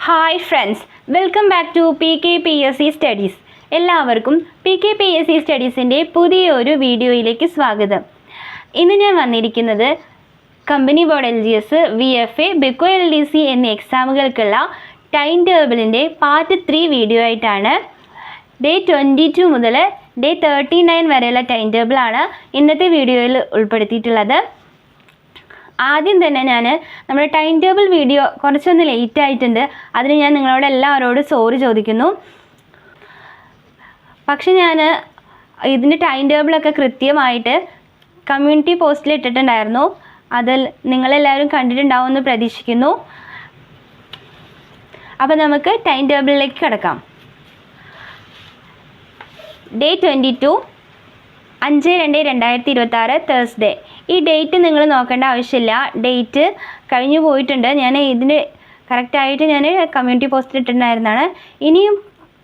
Hi friends, welcome back to PKPSC studies. എല്ലാവർക്കും PKPSC സ്റ്റഡീസിൻ്റെ പുതിയൊരു വീഡിയോയിലേക്ക് സ്വാഗതം. ഇന്ന് ഞാൻ വന്നിരിക്കുന്നത് company board LGS, VFA, BICO LDC എന്നീ എക്സാമുകൾക്കുള്ള ടൈം ടേബിളിൻ്റെ പാർട്ട് 3 വീഡിയോ ആയിട്ടാണ്. ഡേ 22 മുതൽ ഡേ 39 വരെയുള്ള ടൈം ടേബിളാണ് ഇന്നത്തെ വീഡിയോയിൽ ഉൾപ്പെടുത്തിയിട്ടുള്ളത്. ആദ്യം തന്നെ ഞാൻ നമ്മുടെ ടൈം ടേബിൾ വീഡിയോ കുറച്ചൊന്ന് ലേറ്റ് ആയിട്ടുണ്ട്. അതിന് ഞാൻ നിങ്ങളോട് എല്ലാവരോടും സോറി ചോദിക്കുന്നു. പക്ഷെ ഞാൻ ഇതിൻ്റെ ടൈം ടേബിളൊക്കെ കൃത്യമായിട്ട് കമ്മ്യൂണിറ്റി പോസ്റ്റിൽ ഇട്ടിട്ടുണ്ടായിരുന്നു. അതിൽ നിങ്ങളെല്ലാവരും കണ്ടിട്ടുണ്ടാവുമെന്ന് പ്രതീക്ഷിക്കുന്നു. അപ്പോൾ നമുക്ക് ടൈം ടേബിളിലേക്ക് കിടക്കാം. Day 22 5/2/2026 Thursday. ഈ ഡേറ്റ് നിങ്ങൾ നോക്കേണ്ട ആവശ്യമില്ല, ഡേറ്റ് കഴിഞ്ഞു പോയിട്ടുണ്ട്. ഞാൻ ഇതിന് കറക്റ്റായിട്ട് ഞാൻ കമ്മ്യൂണിറ്റി പോസ്റ്റിൽ ഇട്ടിട്ടുണ്ടായിരുന്നതാണ്. ഇനിയും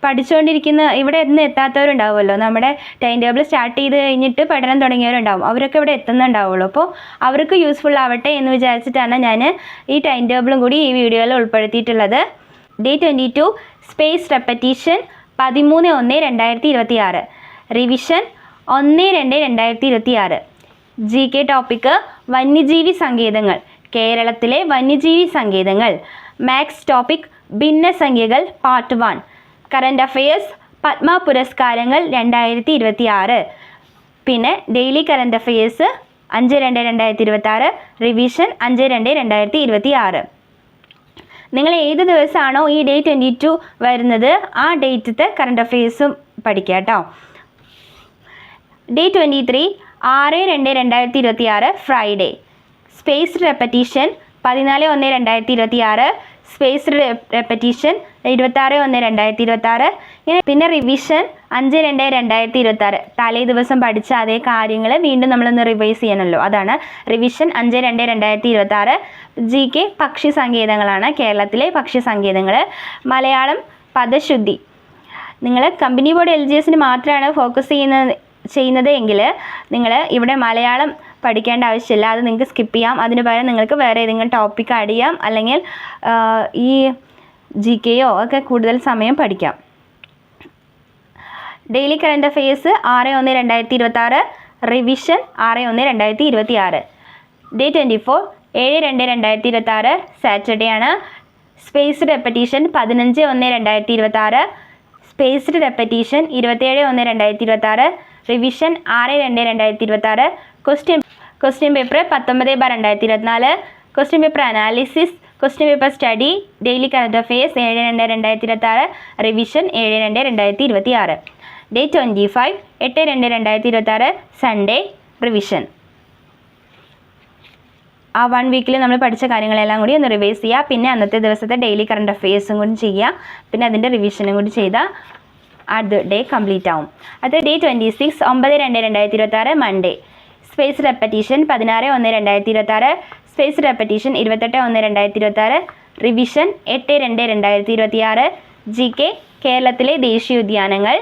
പഠിച്ചുകൊണ്ടിരിക്കുന്ന ഇവിടെ ഇന്ന് എത്താത്തവരുണ്ടാവുമല്ലോ, നമ്മുടെ ടൈം ടേബിൾ സ്റ്റാർട്ട് ചെയ്ത് കഴിഞ്ഞിട്ട് പഠനം തുടങ്ങിയവരുണ്ടാവും, അവരൊക്കെ ഇവിടെ എത്തുന്നുണ്ടാവുള്ളൂ. അപ്പോൾ അവർക്ക് യൂസ്ഫുൾ ആവട്ടെ എന്ന് വിചാരിച്ചിട്ടാണ് ഞാൻ ഈ ടൈം ടേബിളും കൂടി ഈ വീഡിയോയിൽ ഉൾപ്പെടുത്തിയിട്ടുള്ളത്. Day 22 space repetition 13/1/2026. Revision 1/2/2026. GK topic വന്യജീവി സങ്കേതങ്ങൾ, കേരളത്തിലെ വന്യജീവി സങ്കേതങ്ങൾ. മാത്സ് ടോപ്പിക് ഭിന്നസംഖ്യകൾ പാർട്ട് 1. കറണ്ട് അഫയേഴ്സ് പത്മ പുരസ്കാരങ്ങൾ 2026. പിന്നെ ഡെയിലി കറണ്ട് അഫയേഴ്സ് 5/2/2026, റിവിഷൻ 5/2/2026. നിങ്ങൾ ഏത് ദിവസമാണോ ഈ ഡേ 22 വരുന്നത് ആ ഡേറ്റത്തെ കറണ്ട് അഫയേഴ്സും പഠിക്കുക കേട്ടോ. Day 23 6/2/2026 Friday. Space repetition 14/1/2026, space repetition 26/1/2026. പിന്നെ റിവിഷൻ 5/2/2026. തലേ ദിവസം പഠിച്ച അതേ കാര്യങ്ങൾ വീണ്ടും നമ്മളൊന്ന് റിവൈസ് ചെയ്യണമല്ലോ, അതാണ് റിവിഷൻ 5/2/2026. GK പക്ഷി സങ്കേതങ്ങളാണ്, കേരളത്തിലെ പക്ഷി സങ്കേതങ്ങൾ. മലയാളം പദശുദ്ധി. നിങ്ങൾ കമ്പനി ബോർഡ് LGSന് മാത്രമാണ് ഫോക്കസ് ചെയ്യുന്നത് എങ്കിൽ നിങ്ങൾ ഇവിടെ മലയാളം പഠിക്കേണ്ട ആവശ്യമില്ല, അത് നിങ്ങൾക്ക് സ്കിപ്പ് ചെയ്യാം. അതിന് പകരം നിങ്ങൾക്ക് വേറെ ഏതെങ്കിലും ടോപ്പിക്ക് ആഡ് ചെയ്യാം, അല്ലെങ്കിൽ ഈ GKയോ ഒക്കെ കൂടുതൽ സമയം പഠിക്കാം. Daily current affairs 6/1/2026, revision 6/1/2026. Day 24 7/2/2026 Saturday ആണ്. Space repetition 15/1/2026, spaced repetition 27/1/2026, revision 6/2/2026. Question paper 19/2024, question paper analysis, question paper study, daily current affairs 7/2/2026, revision 7/2/2026. Day 25 8/2/2026 Sunday, revision. ആ 1 വീക്കിൽ നമ്മൾ പഠിച്ച കാര്യങ്ങളെല്ലാം കൂടി ഒന്ന് റിവൈസ് ചെയ്യുക. പിന്നെ അന്നത്തെ ദിവസത്തെ ഡെയിലി കറണ്ട് അഫയേഴ്സും കൂടി ചെയ്യുക. പിന്നെ അതിൻ്റെ റിവിഷനും കൂടി ചെയ്താൽ അത് ഡേ കംപ്ലീറ്റ് ആവും. അത് day 26 9/2/2026 Monday. Space repetition 16/1/2026, space repetition 28/1/2026, revision 8/2/2026. GK കേരളത്തിലെ ദേശീയോദ്യാനങ്ങൾ.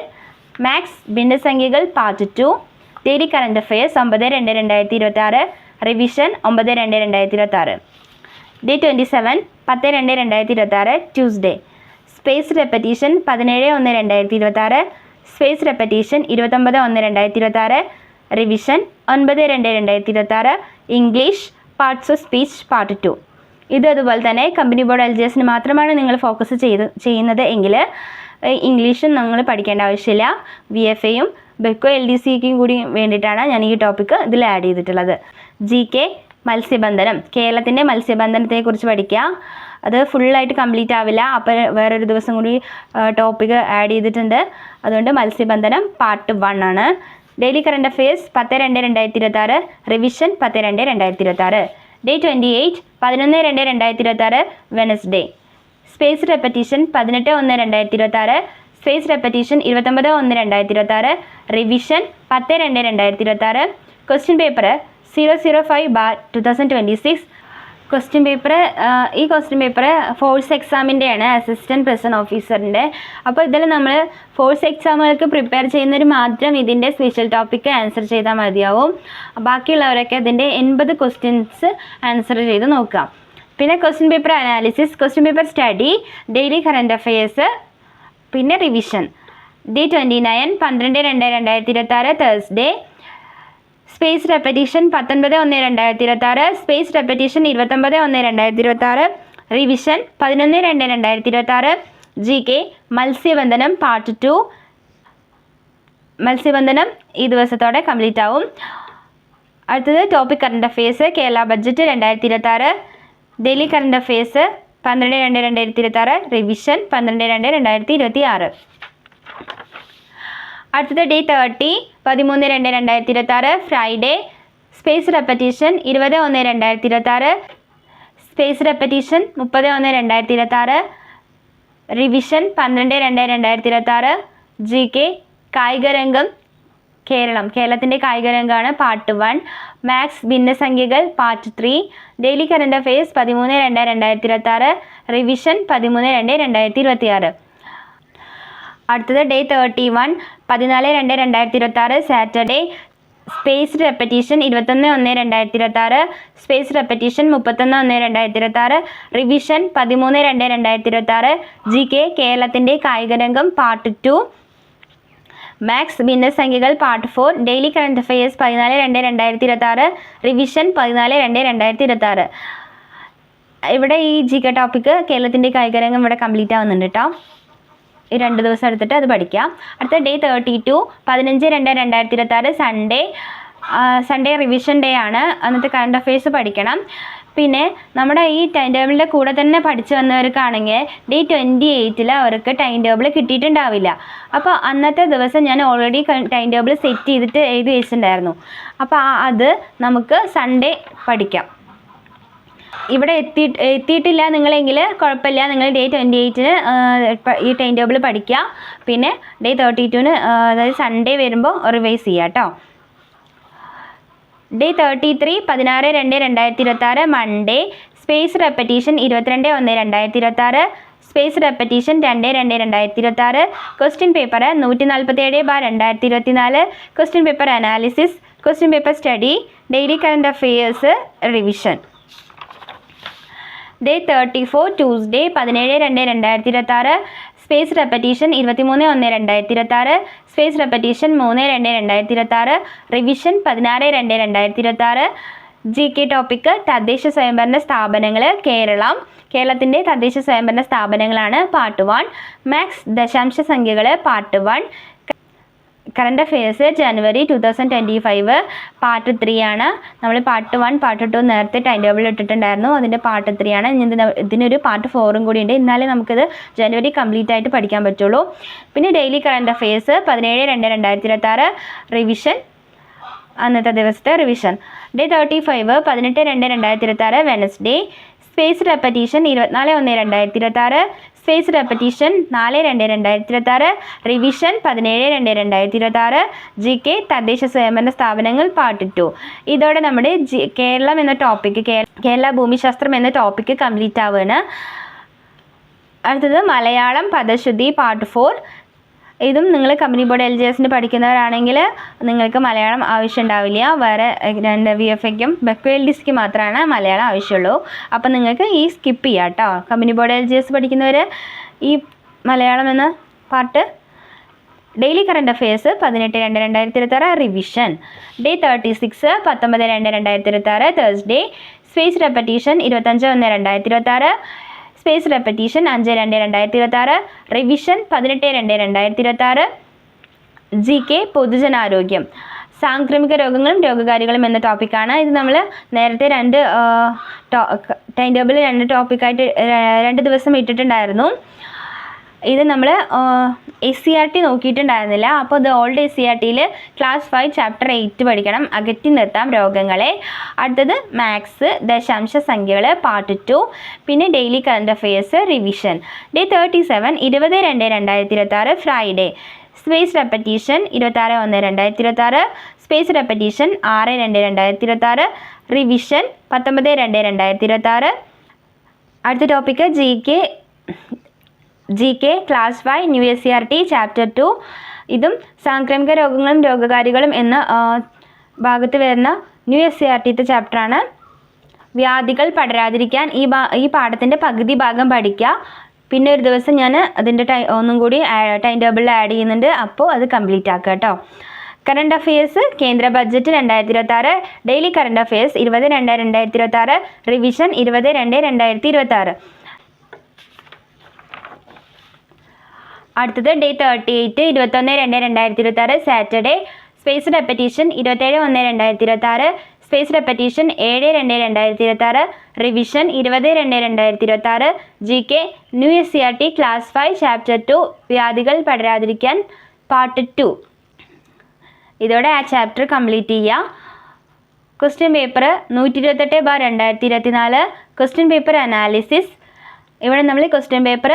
മാത്സ് ഭിന്നസംഖ്യകൾ part 2. Daily current affairs 9/2/2026, revision 9/2/2026. Day 27 10/2/2026 Tuesday. Space repetition 17/1/2026, space repetition 29/1/2026, revision 9/2/2026. English parts of speech part 2. ഇത് അതുപോലെ തന്നെ കമ്പനി ബോർഡ് LGSന് മാത്രമാണ് നിങ്ങൾ ഫോക്കസ് ചെയ്യുന്നത് എങ്കിൽ ഇംഗ്ലീഷും നിങ്ങൾ പഠിക്കേണ്ട ആവശ്യമില്ല. VFAയും BICO LDCക്കും കൂടി വേണ്ടിയിട്ടാണ് ഞാൻ ഈ ടോപ്പിക്ക് ഇതിൽ ആഡ് ചെയ്തിട്ടുള്ളത്. GK മത്സ്യബന്ധനം, കേരളത്തിൻ്റെ മത്സ്യബന്ധനത്തെക്കുറിച്ച് പഠിക്കുക. അത് ഫുള്ളായിട്ട് കംപ്ലീറ്റ് ആവില്ല, അപ്പോൾ വേറൊരു ദിവസം കൂടി ടോപ്പിക്ക് ആഡ് ചെയ്തിട്ടുണ്ട്. അതുകൊണ്ട് മത്സ്യബന്ധനം പാർട്ട് 1 ആണ്. Daily current affairs 10/2/2026, revision 10/2/2026. Day 28 11/2/2026 Wednesday. Space repetition 18/1/2026, space repetition 29/1/2026, revision 10/2/2026. Question paper 005/2026. ഈ ക്വസ്റ്റ്യൻ പേപ്പർ ഫോഴ്സ് എക്സാമിൻ്റെയാണ്, അസിസ്റ്റൻറ്റ് പ്രസൻറ്റ് ഓഫീസറിൻ്റെ. അപ്പോൾ ഇതിൽ നമ്മൾ ഫോഴ്സ് എക്സാമുകൾക്ക് പ്രിപ്പയർ ചെയ്യുന്നവർ മാത്രം ഇതിൻ്റെ സ്പെഷ്യൽ ടോപ്പിക്ക് ആൻസർ ചെയ്താൽ മതിയാവും. ബാക്കിയുള്ളവരൊക്കെ അതിൻ്റെ 80 ക്വസ്റ്റ്യൻസ് ആൻസർ ചെയ്ത് നോക്കാം. പിന്നെ question paper analysis, question paper study, daily current affairs, പിന്നെ revision. Day 29 12/2/2026 Thursday. Space repetition 19/1/2026, space repetition 29/1/2026, revision 11/2/2026. GK മത്സ്യബന്ധനം പാർട്ട് 2. മത്സ്യബന്ധനം ഈ ദിവസത്തോടെ കംപ്ലീറ്റ് ആവും. അടുത്തത് topic current affairs, Kerala budget 2026, daily current affairs 12/2/2026, revision 12/2/2026. അടുത്തത് day 30 13/2/2026 Friday. Space repetition 20/1/2026, space repetition 30/1/2026, revision 12/2/2026. GK കായികരംഗം കേരളത്തിൻ്റെ കായികരംഗമാണ് പാർട്ട് 1. മാത്സ് ഭിന്നസംഖ്യകൾ part 3. Daily current affairs 13/2/2026, revision 13/2/2026. അടുത്തത് day 31 14/2/2026 Saturday. Space repetition 21/1/2026, space repetition 31/1/2026, revision 13/2/2026. GK കേരളത്തിൻ്റെ കായികരംഗം part 2. Maths ഭിന്നസംഖ്യകൾ part 4. Daily current affairs 14/2/2026, revision 14/2/2026. ഇവിടെ ഈ GK ടോപ്പിക്ക് കേരളത്തിൻ്റെ കായികരംഗം ഇവിടെ കംപ്ലീറ്റ് ആവുന്നുണ്ട് കേട്ടോ. ഈ 2 ദിവസം എടുത്തിട്ട് അത് പഠിക്കാം. അടുത്ത ഡേ 32 15/2/2026 സൺഡേ റിവിഷൻ ഡേ ആണ്. അന്നത്തെ കറണ്ട് അഫയേഴ്സ് പഠിക്കണം. പിന്നെ നമ്മുടെ ഈ ടൈം ടേബിളിൻ്റെ കൂടെ തന്നെ പഠിച്ചു വന്നവർക്കാണെങ്കിൽ ഡേ 28 അവർക്ക് ടൈം ടേബിൾ കിട്ടിയിട്ടുണ്ടാവില്ല. അപ്പോൾ അന്നത്തെ ദിവസം ഞാൻ ഓൾറെഡി ടൈം ടേബിൾ സെറ്റ് ചെയ്തിട്ട് എഴുതി വെച്ചിട്ടുണ്ടായിരുന്നു. അപ്പോൾ അത് നമുക്ക് സൺഡേ പഠിക്കാം. ഇവിടെ എത്തിയിട്ടില്ല നിങ്ങളെങ്കിൽ കുഴപ്പമില്ല, നിങ്ങൾ ഡേ 28 ഈ ടൈം ടേബിൾ പഠിക്കുക. പിന്നെ ഡേ 32 അതായത് സൺഡേ വരുമ്പോൾ റിവൈസ് ചെയ്യുക കേട്ടോ. Day 33 16/2/2026 Monday. Space repetition 22/1/2026, space repetition 2/2/2026. Question paper 147/2024, question paper analysis, question paper study, daily current affairs, revision. Day 34 Tuesday 17/2/2026, space repetition 23/1/2026, space repetition 3/2/2026, revision 16/2/2026. GK topic തദ്ദേശ സ്വയംഭരണ സ്ഥാപനങ്ങൾ കേരളത്തിൻ്റെ തദ്ദേശ സ്വയംഭരണ സ്ഥാപനങ്ങളാണ് പാർട്ട് 1. മാത്സ് ദശാംശ സംഖ്യകൾ പാർട്ട് 1. കറണ്ട് അഫയേഴ്സ് ജനുവരി 2025 part 3 ആണ്. നമ്മൾ പാർട്ട് 1 പാർട്ട് 2 നേരത്തെ ടൈം ടേബിൾ ഇട്ടിട്ടുണ്ടായിരുന്നു. അതിൻ്റെ പാർട്ട് 3 ആണ്. ഇതിനൊരു പാർട്ട് 4 കൂടി ഉണ്ട്. എന്നാലേ നമുക്കിത് ജനുവരി കംപ്ലീറ്റ് ആയിട്ട് പഠിക്കാൻ പറ്റുള്ളൂ. പിന്നെ ഡെയിലി കറണ്ട് അഫയേഴ്സ് 17/2/2026, റിവിഷൻ അന്നത്തെ ദിവസത്തെ revision. Day 35 18/2/2026 Wednesday. Space repetition 24/1/2026, space repetition 4/2/2026, revision 17/2/2026. GK തദ്ദേശ സ്വയംഭരണ സ്ഥാപനങ്ങൾ പാർട്ട് 2. ഇതോടെ നമ്മുടെ കേരളം എന്ന ടോപ്പിക്ക് കേരള ഭൂമിശാസ്ത്രം എന്ന ടോപ്പിക്ക് കംപ്ലീറ്റ് ആവുകയാണ്. അടുത്തത് മലയാളം പദശുദ്ധി പാർട്ട് 4. ഇതും നിങ്ങൾ കമ്പനി ബോർഡ് LGSന് പഠിക്കുന്നവരാണെങ്കിൽ നിങ്ങൾക്ക് മലയാളം ആവശ്യമുണ്ടാവില്ല. വേറെ 2 VFAക്കും BECO-LDCക്ക് മാത്രമാണ് മലയാളം ആവശ്യമുള്ളൂ. അപ്പം നിങ്ങൾക്ക് ഈ സ്കിപ്പ് ചെയ്യാം കേട്ടോ. കമ്പനി ബോർഡ് LGS പഠിക്കുന്നവർ ഈ മലയാളം എന്ന part. Daily current affairs 18/2/2026 revision. Day 36 19/2/2026 Thursday. Space repetition 25/1/2026, space repetition 5/2/2026, revision 18/2/2026. GK പൊതുജനാരോഗ്യം സാംക്രമിക രോഗങ്ങളും രോഗകാരികളും എന്ന ടോപ്പിക്കാണ്. ഇത് നമ്മൾ നേരത്തെ 2 ടൈം ടേബിൾ 2 ടോപ്പിക്കായിട്ട് 2 ദിവസം ഇട്ടിട്ടുണ്ടായിരുന്നു. ഇത് നമ്മൾ SCERT നോക്കിയിട്ടുണ്ടായിരുന്നില്ല. അപ്പോൾ ഇത് ഓൾഡ് SCERTയിൽ ക്ലാസ് 5 ചാപ്റ്റർ 8 പഠിക്കണം, അകറ്റി നിർത്താം രോഗങ്ങളെ. അടുത്തത് മാത്സ് ദശാംശ സംഖ്യകൾ പാർട്ട് 2. പിന്നെ daily current affairs revision. Day 37 20/2/2026 Friday. Space repetition 26/1/2026, space repetition 6/2/2026, revision 19/2/2026. അടുത്ത topic GK class 5 new SCERT chapter 2. ഇതും സാംക്രമിക രോഗങ്ങളും രോഗകാരികളും എന്ന ഭാഗത്ത് വരുന്ന ന്യൂ SCERT ചാപ്റ്ററാണ്. വ്യാധികൾ പടരാതിരിക്കാൻ ഈ പാഠത്തിൻ്റെ പകുതി ഭാഗം പഠിക്കുക. പിന്നെ ഒരു ദിവസം ഞാൻ അതിൻ്റെ ഒന്നും കൂടി ടൈം ടേബിളിൽ ആഡ് ചെയ്യുന്നുണ്ട്. അപ്പോൾ അത് കംപ്ലീറ്റ് ആക്കുക കേട്ടോ. കറണ്ട് അഫയേഴ്സ്, കേന്ദ്ര budget 2026, daily current affairs 20/2/2026, revision 20/2/2026. അടുത്തത് day 38 21/2/2026 Saturday. Space repetition 27/1/2026, space repetition 7/2/2026, revision 20/2/2026. GK new SCERT class 5 chapter 2 വ്യാധികൾ പടരാതിരിക്കാൻ പാർട്ട് 2. ഇതോടെ ആ ചാപ്റ്റർ കംപ്ലീറ്റ് ചെയ്യുക. Question paper 128/2024 question paper analysis. ഇവിടെ നമ്മൾ ക്വസ്റ്റ്യൻ പേപ്പർ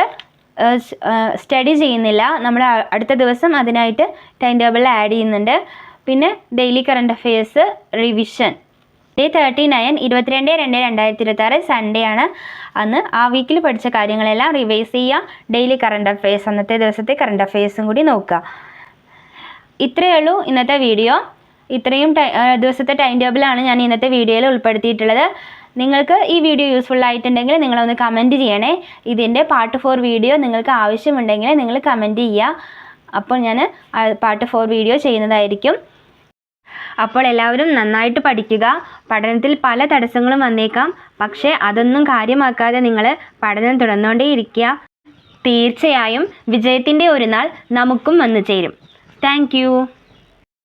സ്റ്റഡി ചെയ്യുന്നില്ല, നമ്മൾ അടുത്ത ദിവസം അതിനായിട്ട് ടൈം ടേബിളിൽ ആഡ് ചെയ്യുന്നുണ്ട്. പിന്നെ daily current affairs revision. Day 39 22/2/2026 Sunday ആണ്. അന്ന് ആ വീക്കിൽ പഠിച്ച കാര്യങ്ങളെല്ലാം റിവൈസ് ചെയ്യുക. ഡെയിലി കറണ്ട് അഫയേഴ്സ്, അന്നത്തെ ദിവസത്തെ കറണ്ട് അഫയേഴ്സും കൂടി നോക്കുക. ഇത്രയേ ഉള്ളൂ ഇന്നത്തെ വീഡിയോ. ഇത്രയും ദിവസത്തെ ടൈം ടേബിളാണ് ഞാൻ ഇന്നത്തെ വീഡിയോയിൽ ഉൾപ്പെടുത്തിയിട്ടുള്ളത്. നിങ്ങൾക്ക് ഈ വീഡിയോ യൂസ്ഫുൾ ആയിട്ടുണ്ടെങ്കിൽ നിങ്ങളൊന്ന് കമൻറ്റ് ചെയ്യണേ. ഇതിൻ്റെ പാർട്ട് 4 വീഡിയോ നിങ്ങൾക്ക് ആവശ്യമുണ്ടെങ്കിൽ നിങ്ങൾ കമൻറ്റ് ചെയ്യുക. അപ്പോൾ ഞാൻ പാർട്ട് 4 വീഡിയോ ചെയ്യുന്നതായിരിക്കും. അപ്പോൾ എല്ലാവരും നന്നായിട്ട് പഠിക്കുക. പഠനത്തിൽ പല തടസ്സങ്ങളും വന്നേക്കാം, പക്ഷേ അതൊന്നും കാര്യമാക്കാതെ നിങ്ങൾ പഠനം തുടർന്നുകൊണ്ടേയിരിക്കുക. തീർച്ചയായും വിജയത്തിൻ്റെ ഒരു നാൾ നമുക്കും വന്നു ചേരും. താങ്ക്